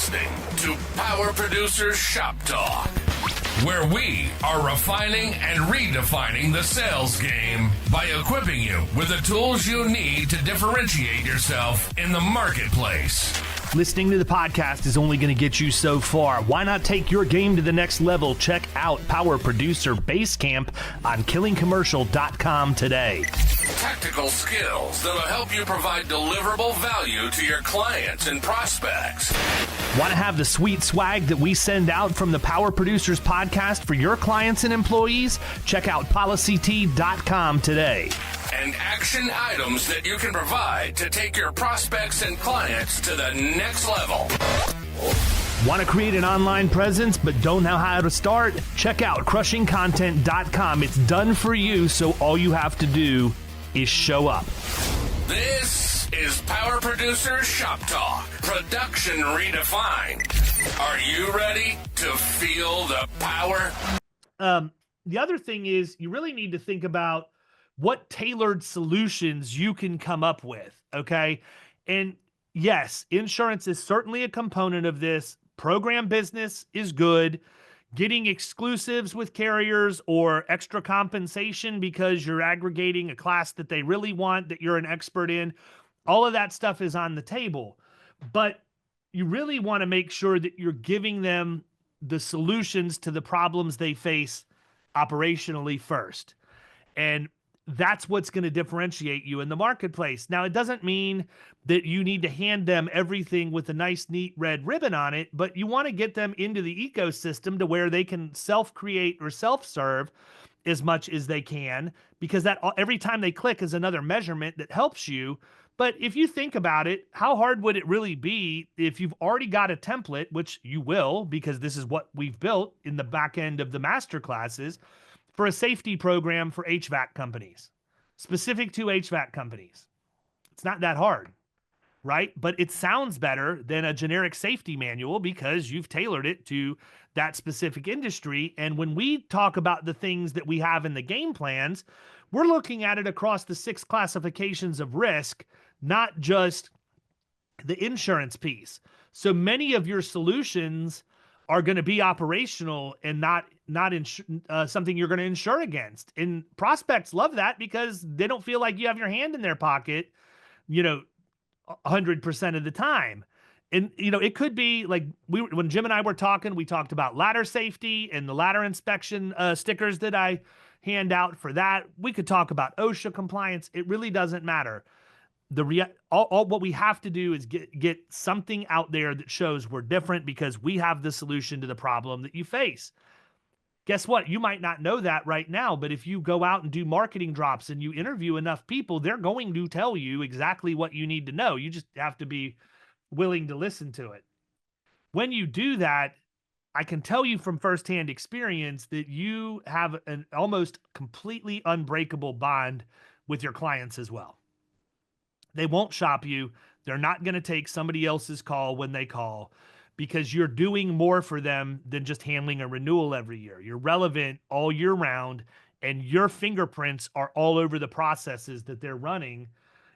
listening to Power Producers Shop Talk, where we are refining and redefining the sales game by equipping you with the tools you need to differentiate yourself in the marketplace. Listening to the podcast is only going to get you so far. Why not take your game to the next level? Check out Power Producer Basecamp on killingcommercial.com today. Tactical skills that'll help you provide deliverable value to your clients and prospects. Want to have the sweet swag that we send out from the Power Producers podcast for your clients and employees? Check out policyt.com today. And action items that you can provide to take your prospects and clients to the next level. Want to create an online presence but don't know how to start? Check out crushingcontent.com. It's done for you, so all you have to do is show up. This is Power Producer Shop Talk, production redefined. Are you ready to feel the power? The other thing is you really need to think about what tailored solutions you can come up with, okay? And yes, insurance is certainly a component of this. Program business is good. Getting exclusives with carriers or extra compensation because you're aggregating a class that they really want, that you're an expert in, all of that stuff is on the table. But you really want to make sure that you're giving them the solutions to the problems they face operationally first. And that's what's going to differentiate you in the marketplace. Now, it doesn't mean that you need to hand them everything with a nice, neat red ribbon on it, but you want to get them into the ecosystem to where they can self-create or self-serve as much as they can, because that every time they click is another measurement that helps you. But if you think about it, how hard would it really be if you've already got a template, which you will, because this is what we've built in the back end of the master classes, for a safety program for HVAC companies, specific to HVAC companies. It's not that hard, right? But it sounds better than a generic safety manual because you've tailored it to that specific industry. And when we talk about the things that we have in the game plans, we're looking at it across the 6 classifications of risk, not just the insurance piece. So many of your solutions are going to be operational and not something you're going to insure against. And prospects love that because they don't feel like you have your hand in their pocket, 100% of the time. And, it could be like when Jim and I were talking, we talked about ladder safety and the ladder inspection stickers that I hand out for that. We could talk about OSHA compliance. It really doesn't matter. All what we have to do is get something out there that shows we're different because we have the solution to the problem that you face. Guess what? You might not know that right now, but if you go out and do marketing drops and you interview enough people, they're going to tell you exactly what you need to know. You just have to be willing to listen to it. When you do that, I can tell you from firsthand experience that you have an almost completely unbreakable bond with your clients as well. They won't shop you. They're not going to take somebody else's call when they call because you're doing more for them than just handling a renewal every year. You're relevant all year round, and your fingerprints are all over the processes that they're running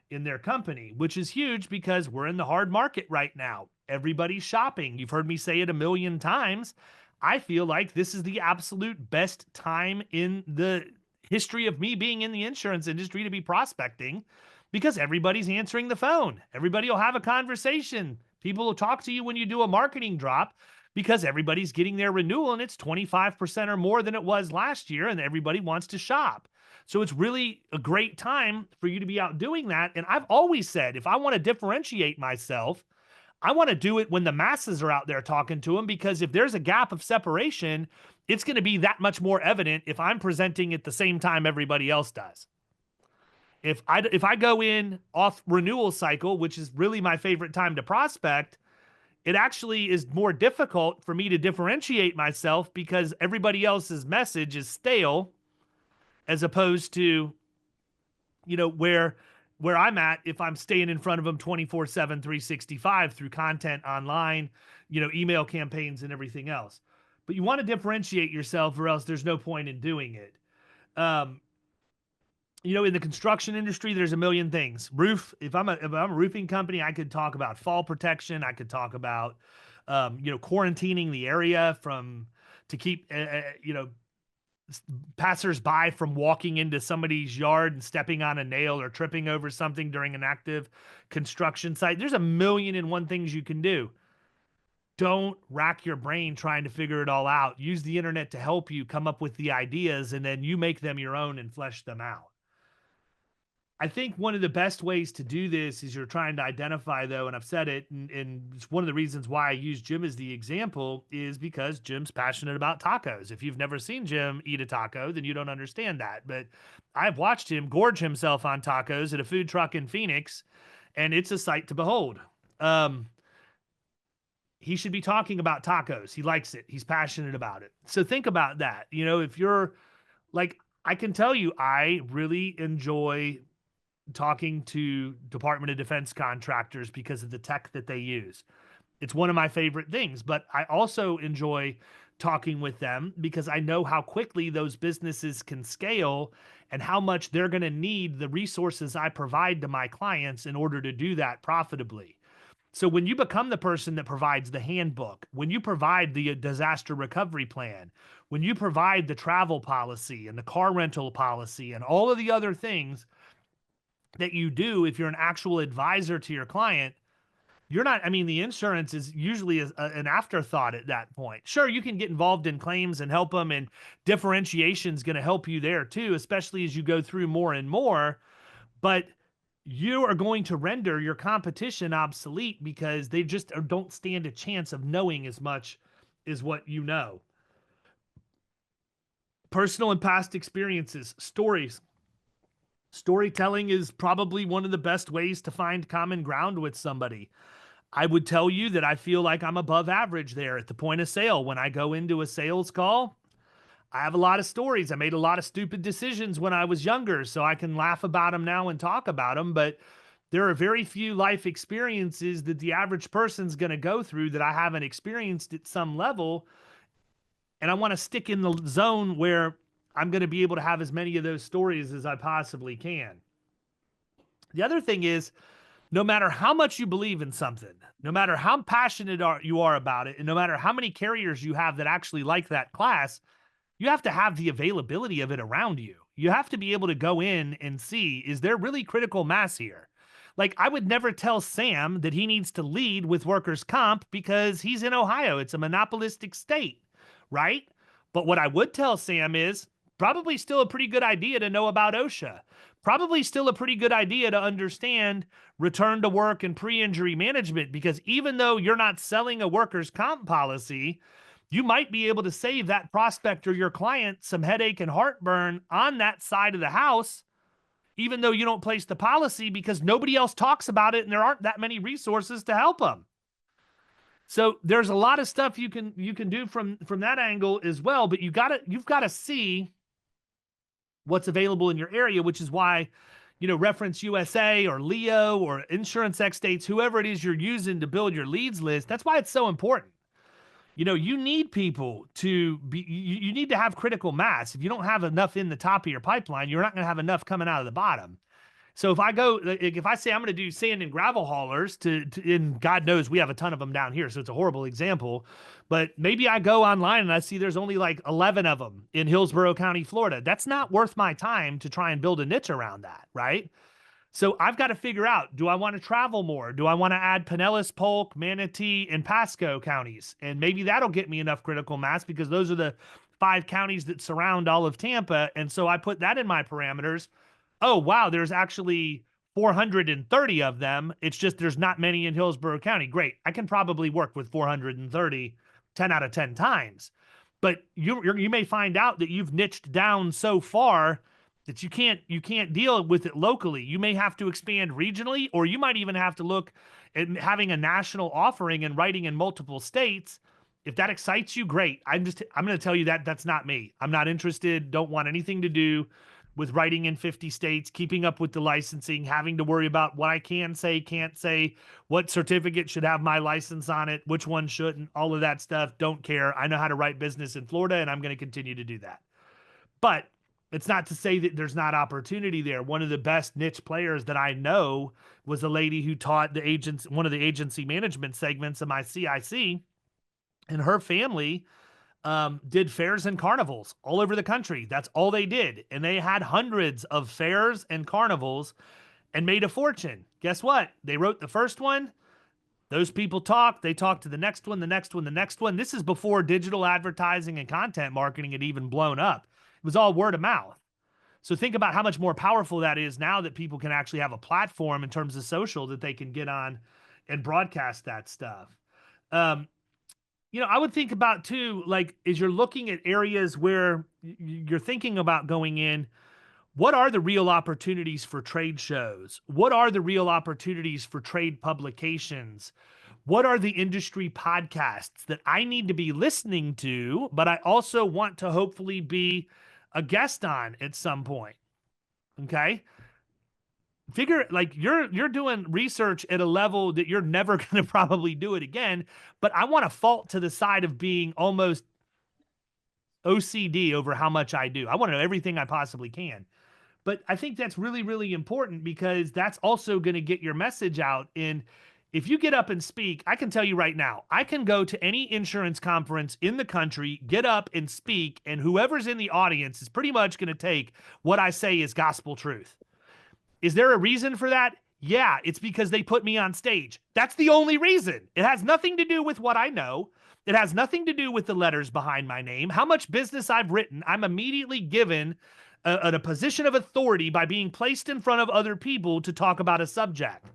in their company, which is huge because we're in the hard market right now. Everybody's shopping. You've heard me say it a million times. I feel like this is the absolute best time in the history of me being in the insurance industry to be prospecting, because everybody's answering the phone. Everybody will have a conversation. People will talk to you when you do a marketing drop because everybody's getting their renewal and it's 25% or more than it was last year and everybody wants to shop. So it's really a great time for you to be out doing that. And I've always said, if I want to differentiate myself, I want to do it when the masses are out there talking to them, because if there's a gap of separation, it's going to be that much more evident if I'm presenting at the same time everybody else does. If I go in off renewal cycle, which is really my favorite time to prospect, it actually is more difficult for me to differentiate myself because everybody else's message is stale, as opposed to, where I'm at if I'm staying in front of them 24/7, 365 through content online, email campaigns and everything else. But you want to differentiate yourself or else there's no point in doing it. In the construction industry, there's a million things. If I'm a roofing company, I could talk about fall protection. I could talk about quarantining the area to keep, passers-by from walking into somebody's yard and stepping on a nail or tripping over something during an active construction site. There's a million and one things you can do. Don't rack your brain trying to figure it all out. Use the internet to help you come up with the ideas, and then you make them your own and flesh them out. I think one of the best ways to do this is you're trying to identify, though, and I've said it, and it's one of the reasons why I use Jim as the example is because Jim's passionate about tacos. If you've never seen Jim eat a taco, then you don't understand that. But I've watched him gorge himself on tacos at a food truck in Phoenix, and it's a sight to behold. He should be talking about tacos. He likes it. He's passionate about it. So think about that. If you're like, I can tell you, I really enjoy talking to Department of Defense contractors because of the tech that they use. It's one of my favorite things, but I also enjoy talking with them because I know how quickly those businesses can scale and how much they're going to need the resources I provide to my clients in order to do that profitably. So when you become the person that provides the handbook, when you provide the disaster recovery plan, when you provide the travel policy and the car rental policy and all of the other things that you do, if you're an actual advisor to your client, the insurance is usually an afterthought at that point. Sure, you can get involved in claims and help them, and differentiation is going to help you there too, especially as you go through more and more. But you are going to render your competition obsolete because they just don't stand a chance of knowing as much as what you know. Personal and past experiences, stories. Storytelling is probably one of the best ways to find common ground with somebody. I would tell you that I feel like I'm above average there at the point of sale. When I go into a sales call, I have a lot of stories. I made a lot of stupid decisions when I was younger, so I can laugh about them now and talk about them, but there are very few life experiences that the average person's going to go through that I haven't experienced at some level, and I want to stick in the zone where I'm going to be able to have as many of those stories as I possibly can. The other thing is, no matter how much you believe in something, no matter how passionate you are about it, and no matter how many carriers you have that actually like that class, you have to have the availability of it around you. You have to be able to go in and see, is there really critical mass here? Like, I would never tell Sam that he needs to lead with workers' comp because he's in Ohio. It's a monopolistic state, right? But what I would tell Sam is probably still a pretty good idea to know about OSHA. Probably still a pretty good idea to understand return to work and pre-injury management, because even though you're not selling a workers' comp policy, you might be able to save that prospect or your client some headache and heartburn on that side of the house, even though you don't place the policy because nobody else talks about it and there aren't that many resources to help them. So there's a lot of stuff you can do from that angle as well, but you've got to see what's available in your area, which is why, Reference USA or Leo or Insurance X States, whoever it is you're using to build your leads list, that's why it's so important. You need people you need to have critical mass. If you don't have enough in the top of your pipeline, you're not going to have enough coming out of the bottom. So if I say I'm going to do sand and gravel haulers and God knows we have a ton of them down here, so it's a horrible example, but maybe I go online and I see there's only like 11 of them in Hillsborough County, Florida. That's not worth my time to try and build a niche around that, right? So I've got to figure out, do I want to travel more? Do I want to add Pinellas, Polk, Manatee, and Pasco counties? And maybe that'll get me enough critical mass because those are the 5 counties that surround all of Tampa. And so I put that in my parameters. Oh, wow, there's actually 430 of them. It's just there's not many in Hillsborough County. Great. I can probably work with 430 10 out of 10 times. But you may find out that you've niched down so far that you can't deal with it locally. You may have to expand regionally, or you might even have to look at having a national offering and writing in multiple states. If that excites you, great. I'm going to tell you that that's not me. I'm not interested. Don't want anything to do with writing in 50 states, keeping up with the licensing, having to worry about what I can say, can't say, what certificate should have my license on it, which one shouldn't, all of that stuff. Don't care. I know how to write business in Florida, and I'm going to continue to do that. But it's not to say that there's not opportunity there. One of the best niche players that I know was a lady who taught one of the agency management segments of my CIC. and her family did fairs and carnivals all over the country. That's all they did. And they had hundreds of fairs and carnivals and made a fortune. Guess what? They wrote the first one. Those people talked. They talked to the next one, the next one, the next one. This is before digital advertising and content marketing had even blown up. It was all word of mouth. So think about how much more powerful that is now that people can actually have a platform in terms of social that they can get on and broadcast that stuff. I would think about too, like, as you're looking at areas where you're thinking about going in, what are the real opportunities for trade shows? What are the real opportunities for trade publications? What are the industry podcasts that I need to be listening to, but I also want to hopefully be a guest on at some point? Okay. Figure, like, you're doing research at a level that you're never going to probably do it again, but I want to fault to the side of being almost OCD over how much I do. I want to know everything I possibly can. But I think that's really, really important because that's also going to get your message out. And if you get up and speak, I can tell you right now, I can go to any insurance conference in the country, get up and speak, and whoever's in the audience is pretty much going to take what I say as gospel truth. Is there a reason for that? Yeah, it's because they put me on stage. That's the only reason. It has nothing to do with what I know. It has nothing to do with the letters behind my name, how much business I've written. I'm immediately given a position of authority by being placed in front of other people to talk about a subject.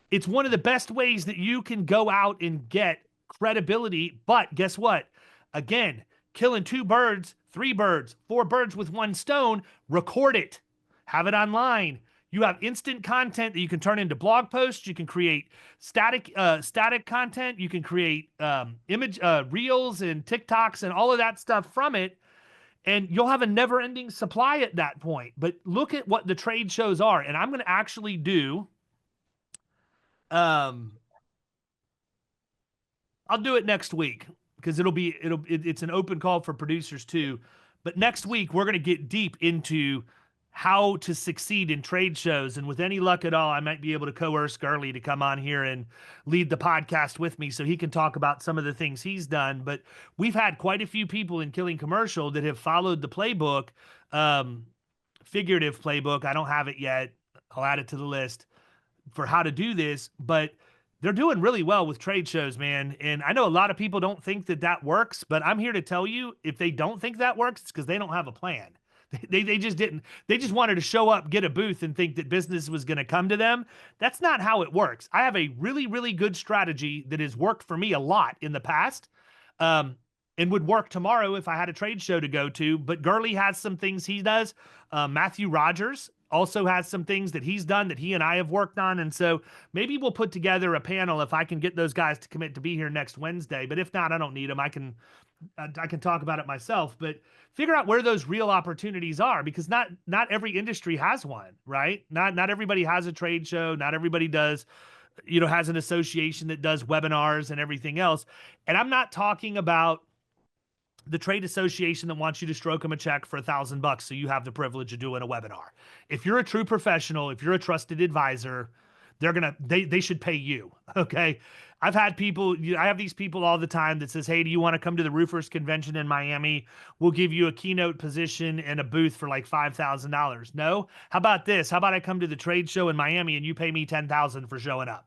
It's one of the best ways that you can go out and get credibility. But guess what? Again, killing 2 birds, 3 birds, 4 birds with 1 stone. Record it. Have it online. You have instant content that you can turn into blog posts. You can create static content. You can create image reels and TikToks and all of that stuff from it. And you'll have a never-ending supply at that point. But look at what the trade shows are. And I'm going to actually do, I'll do it next week because it's an open call for producers too. But next week, we're going to get deep into how to succeed in trade shows. And with any luck at all, I might be able to coerce Gurley to come on here and lead the podcast with me so he can talk about some of the things he's done. But we've had quite a few people in Killing Commercial that have followed the playbook, figurative playbook. I don't have it yet. I'll add it to the list for how to do this, but they're doing really well with trade shows, man. And I know a lot of people don't think that works, but I'm here to tell you, if they don't think that works, it's because they don't have a plan. They just didn't. They just wanted to show up, get a booth, and think that business was going to come to them. That's not how it works. I have a really, really good strategy that has worked for me a lot in the past, and would work tomorrow if I had a trade show to go to. But Gurley has some things he does. Matthew Rogers also has some things that he's done that he and I have worked on. And so maybe we'll put together a panel if I can get those guys to commit to be here next Wednesday. But if not, I don't need them. I can talk about it myself. But figure out where those real opportunities are, because not every industry has one, right? Not everybody has a trade show. Not everybody does, has an association that does webinars and everything else. And I'm not talking about the trade association that wants you to stroke them a check for $1,000 so you have the privilege of doing a webinar. If you're a true professional, if you're a trusted advisor, they should pay you. Okay. I have these people all the time that says, hey, do you want to come to the Roofers Convention in Miami? We'll give you a keynote position and a booth for like $5,000. No. How about this? How about I come to the trade show in Miami and you pay me $10,000 for showing up?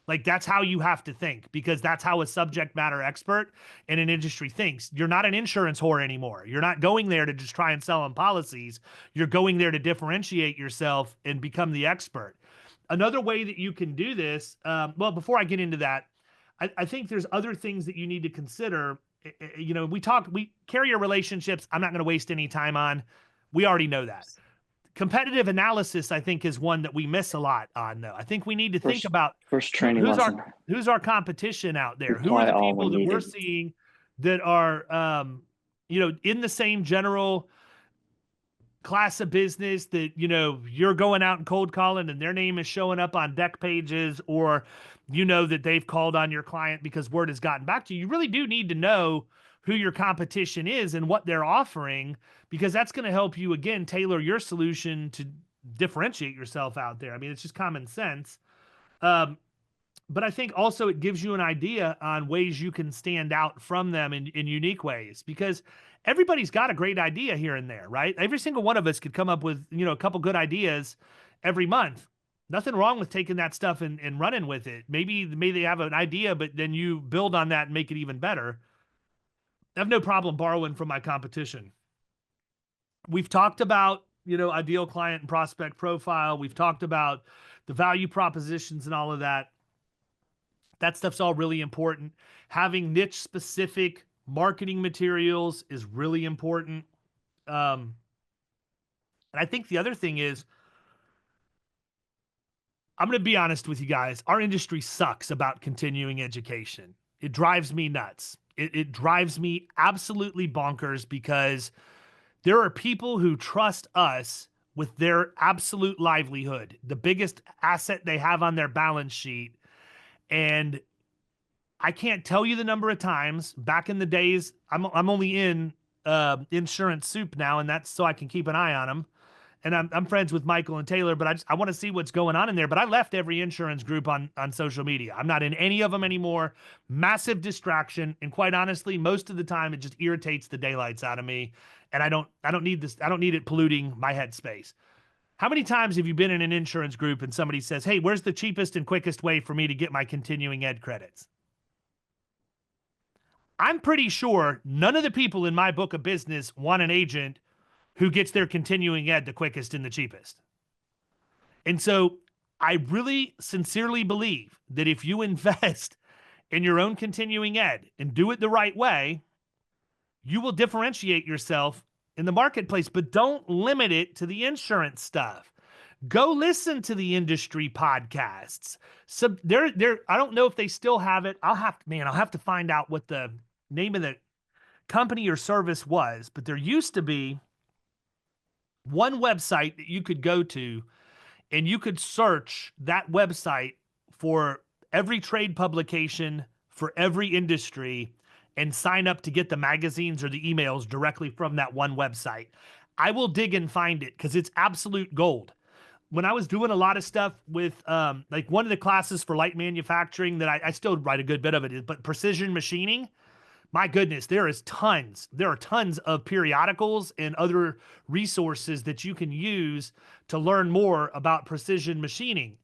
Like, that's how you have to think, because that's how a subject matter expert in an industry thinks. You're not an insurance whore anymore. You're not going there to just try and sell them policies. You're going there to differentiate yourself and become the expert. Another way that you can do this, before I get into that, I think there's other things that you need to consider. We carrier relationships, I'm not going to waste any time on. We already know that. Competitive analysis, I think, is one that we miss a lot on, though. I think we need to think about first training lesson. Who's our competition out there? Who are the people that we're seeing that are, in the same general class of business that, you're going out and cold calling and their name is showing up on deck pages, or, that they've called on your client because word has gotten back to you. You really do need to know who your competition is and what they're offering, because that's going to help you, again, tailor your solution to differentiate yourself out there. I mean, it's just common sense. But I think also it gives you an idea on ways you can stand out from them in unique ways, because everybody's got a great idea here and there, right? Every single one of us could come up with, a couple good ideas every month. Nothing wrong with taking that stuff and running with it. Maybe they have an idea, but then you build on that and make it even better. I have no problem borrowing from my competition. We've talked about, ideal client and prospect profile. We've talked about the value propositions and all of that. That stuff's all really important. Having niche specific marketing materials is really important. And I think the other thing is, I'm going to be honest with you guys. Our industry sucks about continuing education. It drives me nuts. It drives me absolutely bonkers, because there are people who trust us with their absolute livelihood, the biggest asset they have on their balance sheet. And I can't tell you the number of times back in the days. I'm only in insurance soup now, and that's so I can keep an eye on them. And I'm friends with Michael and Taylor, but I want to see what's going on in there. But I left every insurance group on social media. I'm not in any of them anymore. Massive distraction, and quite honestly, most of the time it just irritates the daylights out of me. And I don't need this. I don't need it polluting my headspace. How many times have you been in an insurance group and somebody says, "Hey, where's the cheapest and quickest way for me to get my continuing ed credits?" I'm pretty sure none of the people in my book of business want an agent who gets their continuing ed the quickest and the cheapest. And so I really sincerely believe that if you invest in your own continuing ed and do it the right way, you will differentiate yourself in the marketplace. But don't limit it to the insurance stuff. Go listen to the industry podcasts. So I don't know if they still have it. I'll have to find out what the name of the company or service was, but there used to be one website that you could go to, and you could search that website for every trade publication for every industry and sign up to get the magazines or the emails directly from that one website. I will dig and find it, because it's absolute gold. When I was doing a lot of stuff with like one of the classes for light manufacturing that I still write a good bit of it, but precision machining, my goodness, there are tons of periodicals and other resources that you can use to learn more about precision machining.